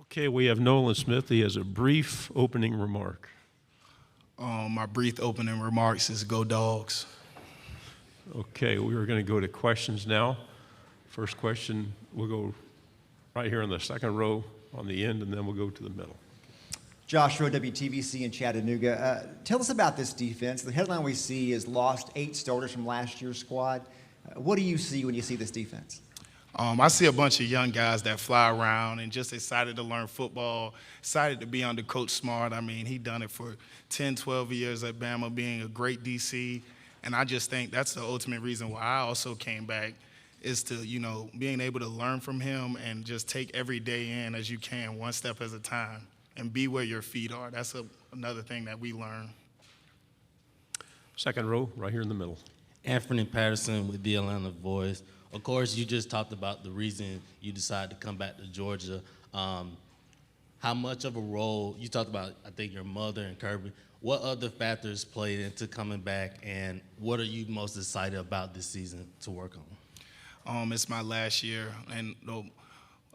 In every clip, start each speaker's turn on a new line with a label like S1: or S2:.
S1: Okay, we have Nolan Smith. He has a brief opening remark.
S2: My brief opening remarks is go Dogs.
S1: Okay, we are going to go to questions now. First question, we'll go right here in the second row on the end, and then we'll go to the middle.
S3: Joshua, WTVC in Chattanooga. Tell us about this defense. The headline we see is lost 8 starters from last year's squad. What do you see when you see this defense?
S2: I see a bunch of young guys that fly around and just excited to learn football, excited to be under Coach Smart. I mean, he done it for 10, 12 years at Bama, being a great DC. And I just think that's the ultimate reason why I also came back, is to, being able to learn from him and just take every day in as you can, one step at a time, and be where your feet are. That's another thing that we learn.
S1: Second row, right here in the middle.
S4: Anthony Patterson with the Atlanta Voice. Of course, you just talked about the reason you decided to come back to Georgia. How much of a role, you talked about, I think, your mother and Kirby. What other factors played into coming back, and what are you most excited about this season to work on?
S2: It's my last year, and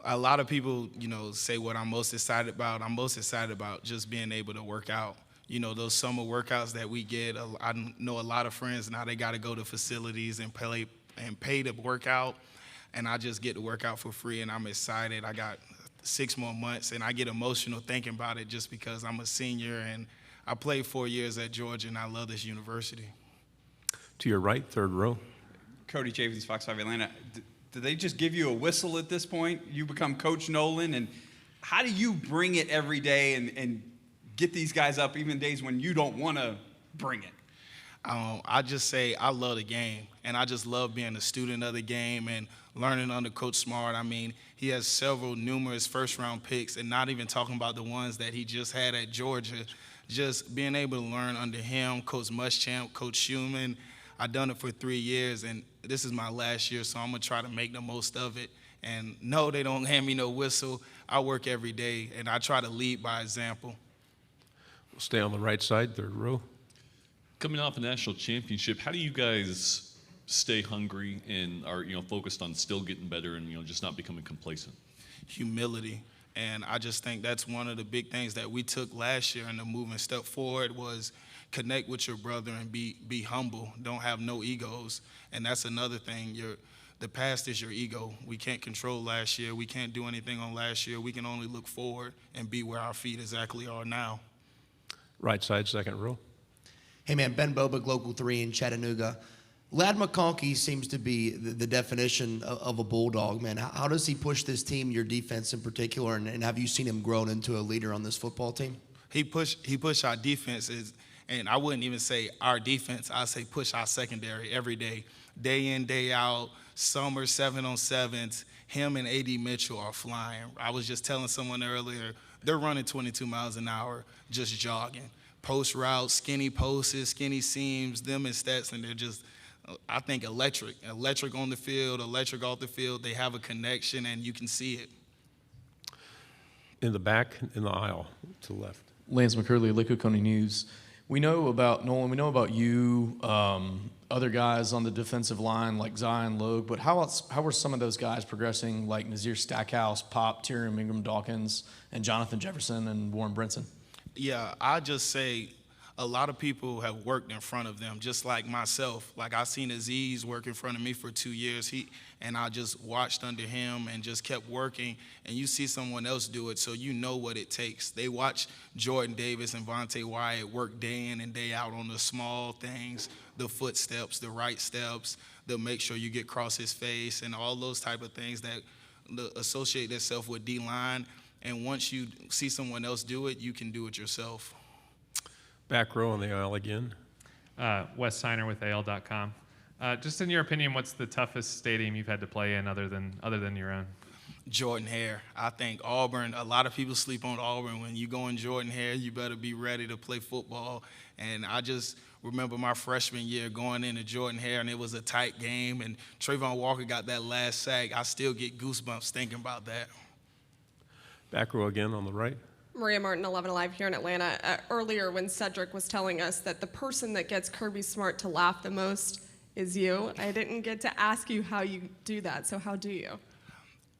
S2: a lot of people, say what I'm most excited about. I'm most excited about just being able to work out. Those summer workouts that we get, I know a lot of friends now, they got to go to facilities and pay to work out, and I just get to work out for free, and I'm excited. I got 6 more months, and I get emotional thinking about it just because I'm a senior, and I played 4 years at Georgia, and I love this university.
S1: To your right, third row.
S5: Cody Chaffetz, Fox 5 Atlanta. Do they just give you a whistle at this point? You become Coach Nolan, and how do you bring it every day and get these guys up even days when you don't want to bring it?
S2: I just say I love the game, and I just love being a student of the game and learning under Coach Smart. I mean, he has numerous first-round picks, and not even talking about the ones that he just had at Georgia. Just being able to learn under him, Coach Muschamp, Coach Schumann. I've done it for 3 years, and this is my last year, so I'm going to try to make the most of it. And no, they don't hand me no whistle. I work every day, and I try to lead by example.
S1: We'll stay on the right side, third row.
S6: Coming off a national championship, how do you guys stay hungry and are focused on still getting better and just not becoming complacent?
S2: Humility. And I just think that's one of the big things that we took last year, and the movement step forward was connect with your brother and be humble. Don't have no egos. And that's another thing. The past is your ego. We can't control last year. We can't do anything on last year. We can only look forward and be where our feet exactly are now.
S1: Right side, second row.
S7: Hey, man, Ben Bobick, Local 3 in Chattanooga. Ladd McConkey seems to be the definition of a bulldog, man. How does he push this team, your defense in particular, and have you seen him grown into a leader on this football team?
S2: He push our defenses, and I wouldn't even say our defense. I say push our secondary every day in, day out. Summer 7-on-7s. Him and A.D. Mitchell are flying. I was just telling someone earlier, they're running 22 miles an hour just jogging. Post routes, skinny posts, skinny seams, them and Stetson, they're just, I think, electric. Electric on the field, electric off the field. They have a connection, and you can see it.
S1: In the back, in the aisle, to the left.
S8: Lance McCurley, Liquid County News. We know about Nolan. We know about you, other guys on the defensive line like Zion Logue. But how were some of those guys progressing, like Nazir Stackhouse, Pop, Tyrion Ingram Dawkins, and Jonathan Jefferson and Warren Brinson?
S2: Yeah, I just say a lot of people have worked in front of them, just like myself. Like, I seen Aziz work in front of me for 2 years, and I just watched under him and just kept working, and you see someone else do it, so you know what it takes. They watch Jordan Davis and Vontae Wyatt work day in and day out on the small things, the footsteps, the right steps, the make sure you get across his face, and all those type of things that associate themselves with D-line. And once you see someone else do it, you can do it yourself.
S1: Back row on the aisle again.
S9: Wes Steiner with AL.com. Just in your opinion, what's the toughest stadium you've had to play in other than your own?
S2: Jordan-Hare. I think Auburn, a lot of people sleep on Auburn. When you go in Jordan-Hare, you better be ready to play football. And I just remember my freshman year going into Jordan-Hare, and it was a tight game, and Trayvon Walker got that last sack. I still get goosebumps thinking about that.
S1: Back row again on the right.
S10: Maria Martin, 11 Alive here in Atlanta. Earlier when Cedric was telling us that the person that gets Kirby Smart to laugh the most is you, I didn't get to ask you how you do that, so how do you?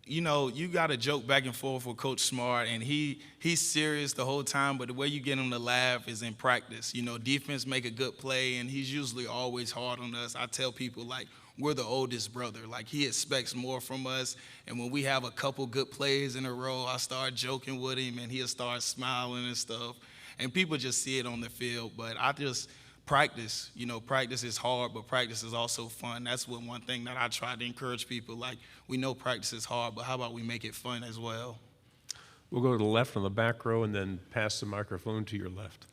S2: you know, you got to joke back and forth with Coach Smart, and he's serious the whole time, but the way you get him to laugh is in practice. You know, defense make a good play, and he's usually always hard on us. I tell people, like, we're the oldest brother. Like, he expects more from us, and when we have a couple good plays in a row, I start joking with him, and he'll start smiling and stuff, and people just see it on the field. But I just practice. You know, practice is hard, but practice is also fun. That's one thing that I try to encourage people. Like, we know practice is hard, but how about we make it fun as well?
S1: We'll go to the left on the back row and then pass the microphone to your left.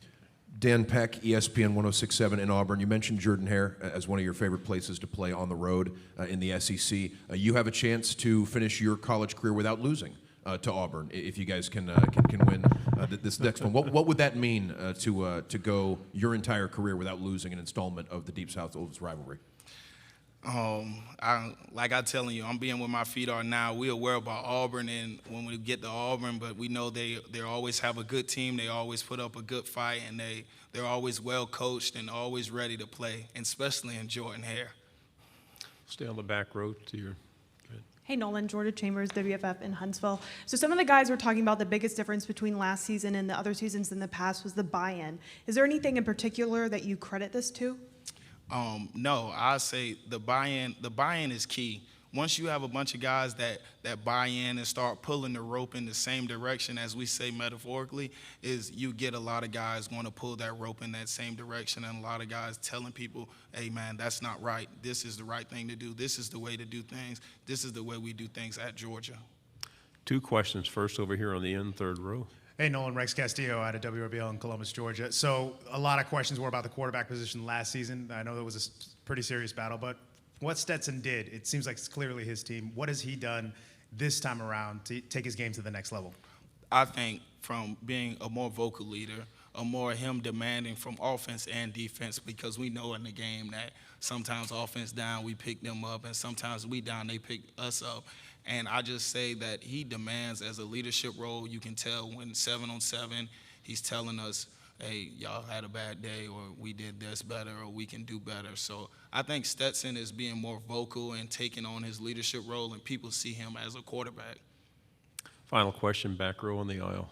S11: Dan Peck, ESPN 106.7 in Auburn. You mentioned Jordan-Hare as one of your favorite places to play on the road in the SEC. You have a chance to finish your college career without losing to Auburn if you guys can win this next one. What would that mean to go your entire career without losing an installment of the Deep South's oldest rivalry?
S2: Like I'm telling you, I'm being where my feet are now. We're aware about Auburn, and when we get to Auburn, but we know they always have a good team. They always put up a good fight, and they're always well coached and always ready to play, and especially in Jordan-Hare.
S1: Stay on the back row to your.
S12: Hey, Nolan, Jordan Chambers, WFF in Huntsville. So some of the guys were talking about the biggest difference between last season and the other seasons in the past was the buy-in. Is there anything in particular that you credit this to?
S2: No, I say the buy-in is key. Once you have a bunch of guys that buy in and start pulling the rope in the same direction, as we say metaphorically, is you get a lot of guys going to pull that rope in that same direction, and a lot of guys telling people, hey, man, that's not right. This is the right thing to do. This is the way to do things. This is the way we do things at Georgia.
S1: Two questions. First over here on the end, third row.
S13: Hey, Nolan, Rex Castillo out of WRBL in Columbus, Georgia. So a lot of questions were about the quarterback position last season. I know it was a pretty serious battle, but what Stetson did, it seems like it's clearly his team. What has he done this time around to take his game to the next level?
S2: I think from being a more vocal leader, a more him demanding from offense and defense, because we know in the game that sometimes offense down, we pick them up, and sometimes we down, they pick us up. And I just say that he demands as a leadership role. You can tell when 7-on-7, he's telling us, hey, y'all had a bad day, or we did this better, or we can do better. So I think Stetson is being more vocal and taking on his leadership role, and people see him as a quarterback.
S1: Final question, back row on the aisle.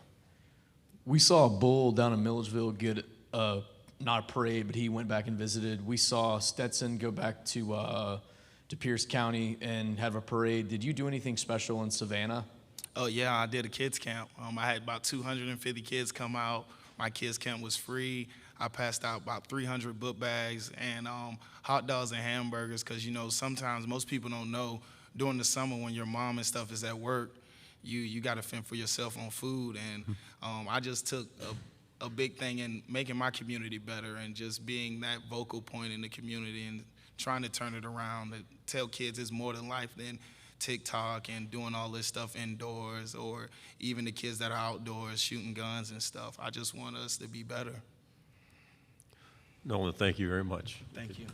S8: We saw a bull down in Milledgeville get not a parade, but he went back and visited. We saw Stetson go back to Pierce County and have a parade. Did you do anything special in Savannah?
S2: Oh, yeah, I did a kids camp. I had about 250 kids come out. My kids camp was free. I passed out about 300 book bags and hot dogs and hamburgers, because, you know, sometimes most people don't know during the summer when your mom and stuff is at work, you got to fend for yourself on food. And I just took a big thing in making my community better and just being that vocal point in the community and trying to turn it around, to tell kids it's more than life than TikTok and doing all this stuff indoors, or even the kids that are outdoors shooting guns and stuff. I just want us to be better.
S1: Nolan, thank you very much.
S2: Thank you.